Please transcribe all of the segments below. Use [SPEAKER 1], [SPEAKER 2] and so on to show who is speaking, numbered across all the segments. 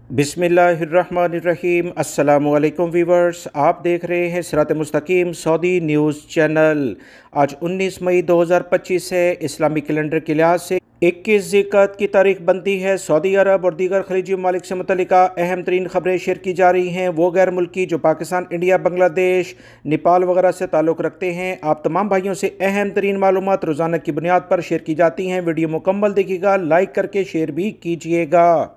[SPEAKER 1] बिस्मिल्लाहिर्रहमानिर्रहीम। अस्सलामुअलैकुम वीवर्स, आप देख रहे हैं सिरात मुस्तकीम सऊदी न्यूज़ चैनल। आज 19 मई 2025 है। इस्लामी कैलेंडर के लिहाज से 21 ज़िलक़अदा की तारीख बनती है। सऊदी अरब और दीगर खलीजी ममालिक से मुतल्लिका अहम तरीन खबरें शेयर की जा रही हैं। वो गैर मुल्की जो पाकिस्तान, इंडिया, बांग्लादेश, नेपाल वगैरह से ताल्लुक़ रखते हैं। आप तमाम भाइयों से अहम तरीन मालूमात रोज़ाना की बुनियाद पर शेयर की जाती हैं। वीडियो मुकम्मल देखिएगा, लाइक करके शेयर भी कीजिएगा।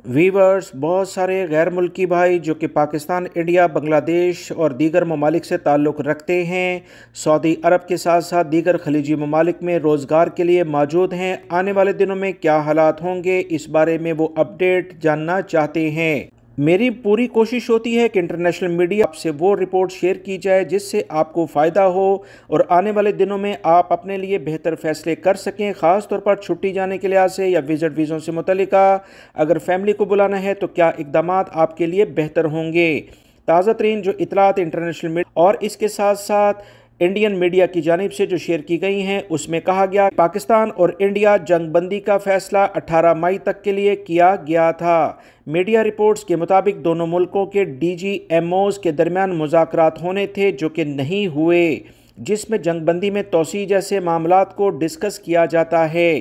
[SPEAKER 1] वीवर्स, बहुत सारे गैर मुल्की भाई जो कि पाकिस्तान, इंडिया, बांग्लादेश और दीगर ममालिक से ताल्लुक़ रखते हैं, सऊदी अरब के साथ साथ दीगर खलीजी ममालिक में रोज़गार के लिए मौजूद हैं। आने वाले दिनों में क्या हालात होंगे, इस बारे में वो अपडेट जानना चाहते हैं। मेरी पूरी कोशिश होती है कि इंटरनेशनल मीडिया से वो रिपोर्ट शेयर की जाए जिससे आपको फ़ायदा हो और आने वाले दिनों में आप अपने लिए बेहतर फ़ैसले कर सकें। ख़ास तौर पर छुट्टी जाने के लिहाज से या विज़िट वीज़ों से मुतल्लिका अगर फैमिली को बुलाना है तो क्या इक़दाम आपके लिए बेहतर होंगे। ताज़ा तरीन जो इतलात इंटरनेशनल मीडिया और इसके साथ साथ इंडियन मीडिया की जानिब से जो शेयर की गई हैं, उसमें कहा गया पाकिस्तान और इंडिया जंगबंदी का फैसला 18 मई तक के लिए किया गया था। मीडिया रिपोर्ट्स के मुताबिक दोनों मुल्कों के DGMOs के दरमियान मुज़ाकरात होने थे जो कि नहीं हुए, जिसमें जंगबंदी में तोसी जैसे मामलात को डिस्कस किया जाता है।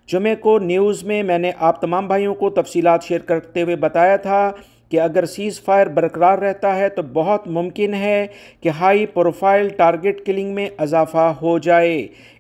[SPEAKER 1] जुमे को न्यूज़ में मैंने आप तमाम भाइयों को तफसीलात शेयर करते हुए बताया था कि अगर सीज़ फायर बरकरार रहता है तो बहुत मुमकिन है कि हाई प्रोफाइल टारगेट किलिंग में इजाफा हो जाए।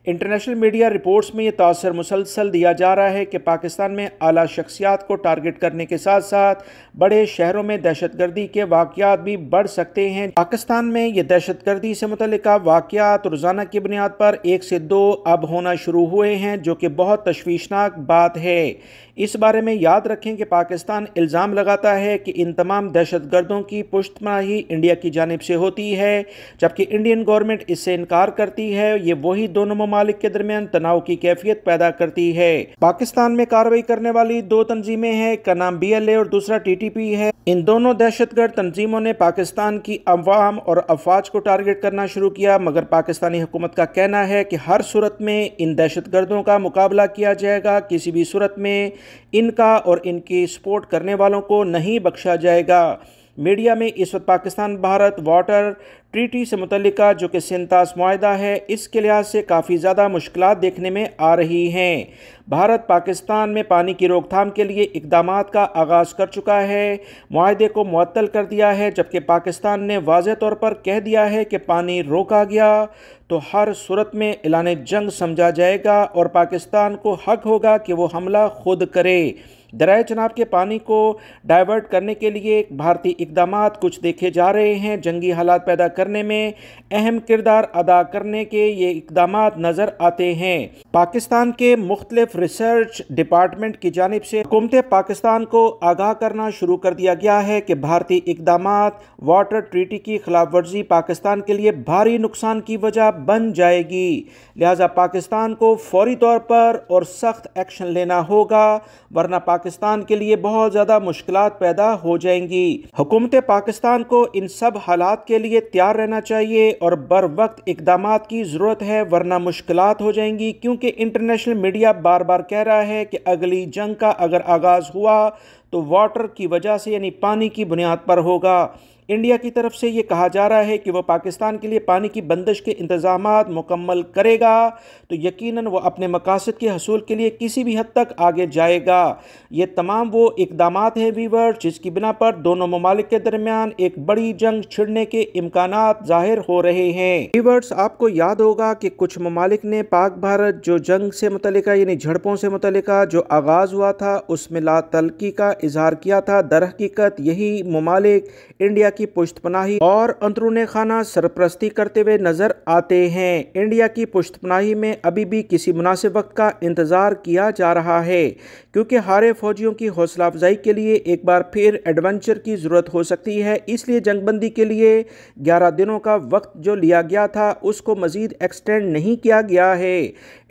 [SPEAKER 1] इंटरनेशनल मीडिया रिपोर्ट्स में ये तासर मुसलसल दिया जा रहा है कि पाकिस्तान में आला शख्सियात को टारगेट करने के साथ साथ बड़े शहरों में दहशतगर्दी के वाक़यात भी बढ़ सकते हैं। पाकिस्तान में ये दहशतगर्दी से मुतल्लिका वाक़यात रोज़ाना की बुनियाद पर 1 से 2 अब होना शुरू हुए हैं, जो कि बहुत तशवीशनाक बात है। इस बारे में याद रखें कि पाकिस्तान इल्ज़ाम लगाता है कि इन तमाम दहशतगर्दों की पुश्तपनाही इंडिया की जानिब से होती है, जबकि इंडियन गवर्नमेंट इससे इनकार करती है। ये वही दोनों ममालिक के दरमियान तनाव की कैफियत पैदा करती है। पाकिस्तान में कार्रवाई करने वाली 2 तंजीमें हैं, का नाम BLA और दूसरा TTP है। इन दोनों दहशतगर्द तंजीमों ने पाकिस्तान की अवाम और अफवाज को टारगेट करना शुरू किया, मगर पाकिस्तानी हुकूमत का कहना है कि हर सूरत में इन दहशतगर्दों का मुकाबला किया जाएगा। किसी भी सूरत में इनका और इनकी सपोर्ट करने वालों को नहीं बख्शा जाएगा। मीडिया में इस वक्त पाकिस्तान भारत वाटर ट्रीटी से मुतल्लिका जो कि सिंतास मुआहदा है, इसके लिहाज से काफ़ी ज़्यादा मुश्किलात देखने में आ रही हैं। भारत पाकिस्तान में पानी की रोकथाम के लिए इक़दामात का आगाज़ कर चुका है, मुआहदे को मुअत्तल कर दिया है, जबकि पाकिस्तान ने वाज़ेह तौर पर कह दिया है कि पानी रोका गया तो हर सूरत में ऐलान जंग समझा जाएगा और पाकिस्तान को हक होगा कि वो हमला खुद करे। दरियाए चनाब के पानी को डाइवर्ट करने के लिए भारतीय इक़दामात कुछ देखे जा रहे हैं। जंगी हालात पैदा करने में अहम किरदार अदा करने के ये इक़दामात नज़र आते हैं। पाकिस्तान के मुख्तलिफ रिसर्च डिपार्टमेंट की जानिब से हुकूमत पाकिस्तान को आगाह करना शुरू कर दिया गया है कि भारतीय इक़दामात वाटर ट्रीटी की खिलाफ वर्जी पाकिस्तान के लिए भारी नुकसान की वजह बन जाएगी। लिहाजा पाकिस्तान को फौरी तौर पर और सख्त एक्शन लेना होगा, वरना पाकिस्तान के लिए बहुत ज़्यादा मुश्किलात पैदा हो जाएंगी। हुकूमत पाकिस्तान को इन सब हालात के लिए तैयार रहना चाहिए और बर वक्त इक़दामात की ज़रूरत है, वरना मुश्किलात हो जाएंगी। क्योंकि इंटरनेशनल मीडिया बार बार कह रहा है कि अगली जंग का अगर आगाज़ हुआ तो वाटर की वजह से यानी पानी की बुनियाद पर होगा। इंडिया की तरफ से ये कहा जा रहा है कि वह पाकिस्तान के लिए पानी की बंदिश के इंतज़ामात मुकम्मल करेगा तो यकीनन वह अपने मकासद के हसूल के लिए किसी भी हद तक आगे जाएगा। ये तमाम वो इक़दामात हैं वीवर जिसकी बिना पर दोनों ममालिक के दरमियान एक बड़ी जंग छिड़ने के इम्कानात ज़ाहिर हो रहे हैं। वीवर्स, आपको याद होगा कि कुछ ममालिक ने पाक भारत जो जंग से मुतल्लिका यानी झड़पों से मुतल्लिका जो आगाज़ हुआ था उसमें ला तल्की का इजहार किया था। दर हकीकत यही ममालिक इंडिया की पुश्तपनाही और अंदरूने खाना सरपरस्ती करते हुए नजर आते हैं। इंडिया की पुश्तपनाही में अभी भी किसी मुनासिब वक्त का इंतजार किया जा रहा है, क्योंकि हारे फौजियों की हौसला अफजाई के लिए एक बार फिर एडवेंचर की ज़रूरत हो सकती है। इसलिए जंगबंदी के लिए 11 दिनों का वक्त जो लिया गया था उसको मज़ीद एक्सटेंड नहीं किया गया है।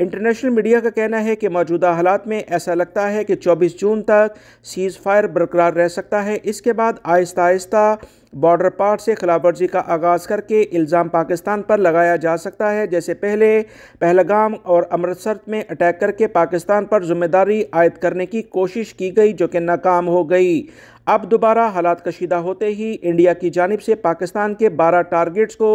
[SPEAKER 1] इंटरनेशनल मीडिया का कहना है कि मौजूदा हालात में ऐसा लगता है कि 24 जून तक सीज़ फायर बरकरार रह सकता है। इसके बाद आहिस्ता आहिस्ता बॉर्डर पार से खिलाफ वर्जी का आगाज करके इल्ज़ाम पाकिस्तान पर लगाया जा सकता है, जैसे पहले पहलगाम और अमृतसर में अटैक करके पाकिस्तान पर जिम्मेदारी आयद करने की कोशिश की गई, जो कि नाकाम हो गई। अब दोबारा हालात कशीदा होते ही इंडिया की जानिब से पाकिस्तान के 12 टारगेट्स को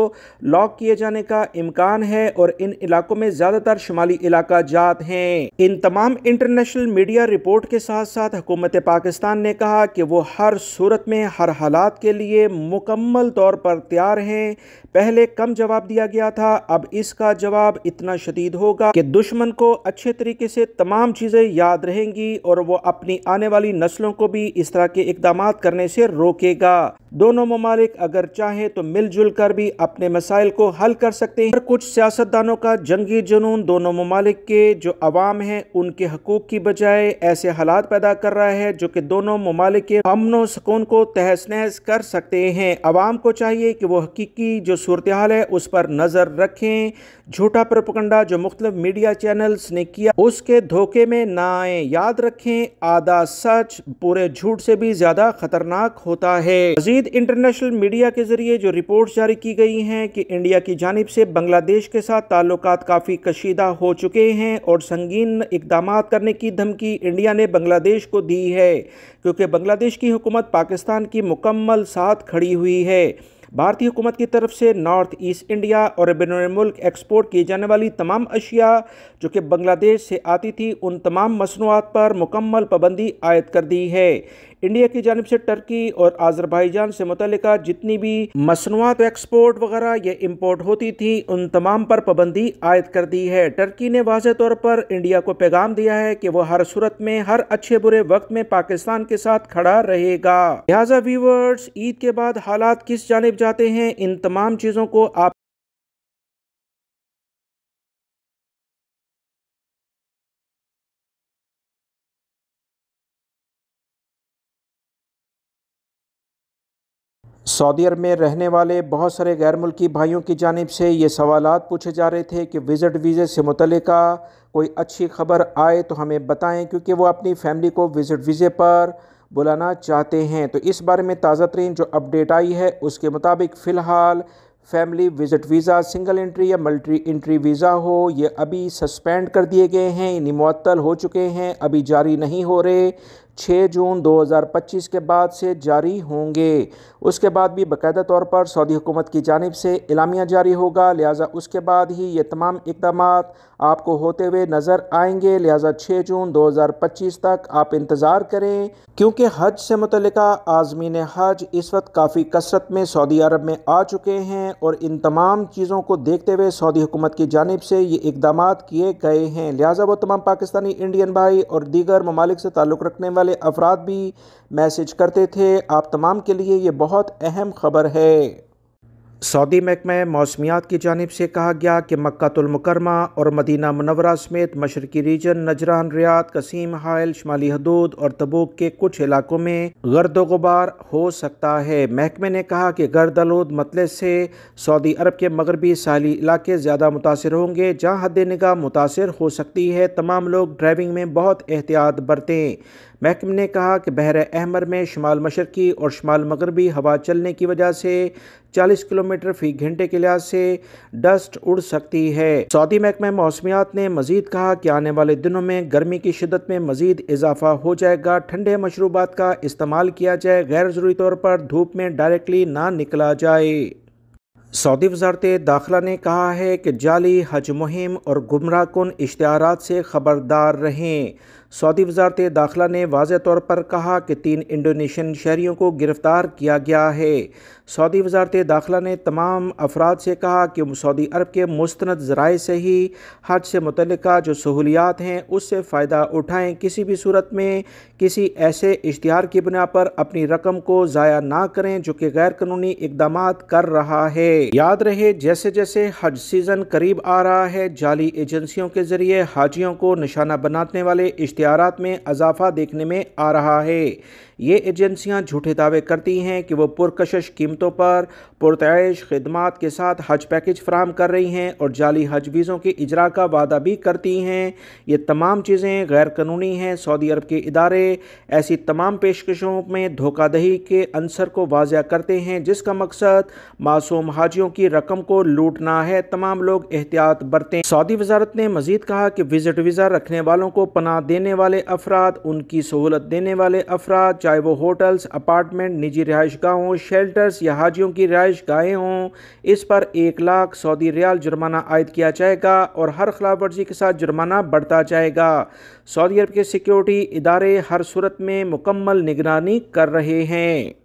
[SPEAKER 1] लॉक किए जाने का इम्कान है और इन इलाकों में ज़्यादातर शुमाली इलाका जात हैं। इन तमाम इंटरनेशनल मीडिया रिपोर्ट के साथ साथ हुकूमत पाकिस्तान ने कहा कि वो हर सूरत में हर हालात के लिए मुकम्मल तौर पर तैयार हैं। पहले कम जवाब दिया गया था, अब इसका जवाब इतना शदीद होगा कि दुश्मन को अच्छे तरीके से तमाम चीज़ें याद रहेंगी और वो अपनी आने वाली नस्लों को भी इस तरह के इक़दामात करने से रोकेगा। दोनों ममालिक अगर चाहें तो मिलजुल कर भी अपने मसाइल को हल कर सकते हैं। कुछ सियासतदानों का जंगी जुनून दोनों ममालिक के जो अवाम हैं उनके हकूक़ की बजाय ऐसे हालात पैदा कर रहा है जो कि दोनों ममालिक के अमन व सुकून को तहस नहस कर सकते हैं। अवाम को चाहिए कि वो हकीकी जो सूरत हाल है उस पर नज़र रखें। झूठा प्रोपेगेंडा जो मुख्तलिफ मीडिया चैनल्स ने किया उसके धोखे में ना आए। याद रखें, आधा सच पूरे झूठ से भी ज़्यादा खतरनाक होता है। मज़ीद इंटरनेशनल मीडिया के जरिए जो रिपोर्ट्स जारी की गई हैं कि इंडिया की जानिब से बांग्लादेश के साथ ताल्लुकात काफ़ी कशीदा हो चुके हैं और संगीन इक़दाम करने की धमकी इंडिया ने बांग्लादेश को दी है, क्योंकि बांग्लादेश की हुकूमत पाकिस्तान की मुकम्मल साथ खड़ी हुई है। भारतीय हुकूमत की तरफ से नॉर्थ ईस्ट इंडिया और बैनुल मुल्क एक्सपोर्ट की जाने वाली तमाम अशिया जो कि बांग्लादेश से आती थी उन तमाम मसनूआत पर मुकम्मल पाबंदी आयद कर दी है। इंडिया की जानिब से टर्की और आज़रबाईजान से मुतल्लिका जितनी भी मसनूआत एक्सपोर्ट वगैरह या इंपोर्ट होती थी उन तमाम पर पाबंदी आयद कर दी है। टर्की ने वाज़ेह तौर पर इंडिया को पैगाम दिया है कि वह हर सूरत में हर अच्छे बुरे वक्त में पाकिस्तान के साथ खड़ा रहेगा। लिहाजा व्यूअर्स, ईद के बाद हालात किस जानिब जाते हैं, इन तमाम चीज़ों को आप सऊदी अरब में रहने वाले बहुत सारे गैर मुल्की भाइयों की जानिब से ये सवालात पूछे जा रहे थे कि विज़िट वीज़े से मुतल्लिका कोई अच्छी खबर आए तो हमें बताएं, क्योंकि वो अपनी फैमिली को विज़िट वीज़े पर बुलाना चाहते हैं। तो इस बारे में ताज़ा तरीन जो अपडेट आई है उसके मुताबिक फ़िलहाल family visit visa single entry या मल्टी एंट्री वीज़ा हो, ये अभी सस्पेंड कर दिए गए हैं, यानी मुअत्तल हो चुके हैं, अभी जारी नहीं हो रहे। 6 जून 2025 के बाद से जारी होंगे। उसके बाद भी बाकायदा तौर पर सऊदी हुकूमत की जानिब से इलामिया जारी होगा। लिहाजा उसके बाद ही ये तमाम इक़दामात आपको होते हुए नज़र आएंगे। लिहाजा 6 जून 2025 तक आप इंतज़ार करें, क्योंकि हज से मुतल्लिका आज़मीन हज इस वक्त काफ़ी कसरत में सऊदी अरब में आ चुके हैं और इन तमाम चीज़ों को देखते हुए सऊदी हुकूमत की जानिब से ये इक़दामात किए गए हैं। लिहाजा वो तमाम पाकिस्तानी इंडियन भाई और दीगर ममालिक से ताल्लुक़ रखने वाले अफराद भी मैसेज करते थे। आप तमाम के लिए ये बहुत अहम खबर है। सऊदी महकमा मौसमियात की जानिब से कहा गया कि मक्कातुल मुकरमा और मदीना मुनव्वरा समेत मशरकी रीजन, नजरान, रियाद, कसीम, हाइल, शुमाली हदूद और तबूक के कुछ इलाकों में गर्द गुबार हो सकता है। महकमे ने कहा कि गर्द-आलूद मतले से सऊदी अरब के मगरबी साहली इलाके ज़्यादा मुतासिर होंगे, जहाँ हद निगाह मुतासिर हो सकती है। तमाम लोग ड्राइविंग में बहुत एहतियात बरतें। महकमे ने कहा कि बहर अहमर में शुमाल मशरकी और शुमाल मगरबी हवा चलने की वजह से 40 किलोमीटर फी घंटे के लिहाज से डस्ट उड़ सकती है। सऊदी महकमा मौसमियात ने मजीद कहा कि आने वाले दिनों में गर्मी की शिद्दत में मजीद इजाफा हो जाएगा। ठंडे मशरूबात का इस्तेमाल किया जाए, गैर ज़रूरी तौर पर धूप में डायरेक्टली ना निकला जाए। सऊदी वज़ारत दाखिला ने कहा है कि जाली हज मुहिम और गुमराह कुन इश्तिहारात से ख़बरदार रहें। सऊदी वज़ारत दाखिला ने वाज़ेह तौर पर कहा कि 3 इंडोनेशियन शहरियों को गिरफ़्तार किया गया है। सऊदी वज़ारत दाखिला ने तमाम अफराद से कहा कि सऊदी अरब के मुस्तनद ज़राए से ही हज से मुतल्लिका जो सहूलियात हैं उससे फ़ायदा उठाएँ। किसी भी सूरत में किसी ऐसे इश्तिहार की बुनियाद पर अपनी रकम को ज़ाया ना करें जो कि गैर कानूनी इक़दामात कर रहा है। याद रहे, जैसे जैसे हज सीज़न करीब आ रहा है, जाली एजेंसियों के ज़रिए हाजियों को निशाना बनाने वाले इश्तिहारात में इजाफा देखने में आ रहा है। ये एजेंसियां झूठे दावे करती हैं कि वो पुरकशिश कीमतों पर पुरतैश खिदमात के साथ हज पैकेज फराहम कर रही हैं और जाली हज वीज़ों के इजरा का वादा भी करती हैं। ये तमाम चीज़ें गैर कानूनी हैं। सऊदी अरब के इदारे ऐसी तमाम पेशकशों में धोखाधड़ी के अंसर को वाज़ह करते हैं, जिसका मकसद मासूम हाजियों की रकम को लूटना है। तमाम लोग एहतियात बरतें। सऊदी वजारत ने मजीद कहा कि विजिट वीज़ा रखने वालों को पनाह देने वाले अफराद, उनकी सहूलत देने वाले अफराद, चाहे वो होटल्स, अपार्टमेंट, निजी रिहाइश गाहों, शेल्टर्स या हाजियों की रिहाइश गाहें हों, इस पर 1 लाख सऊदी रियाल जुर्माना आयद किया जाएगा और हर खिलाफ वर्जी के साथ जुर्माना बढ़ता जाएगा। सऊदी अरब के सिक्योरिटी इदारे हर सूरत में मुकम्मल निगरानी कर रहे हैं।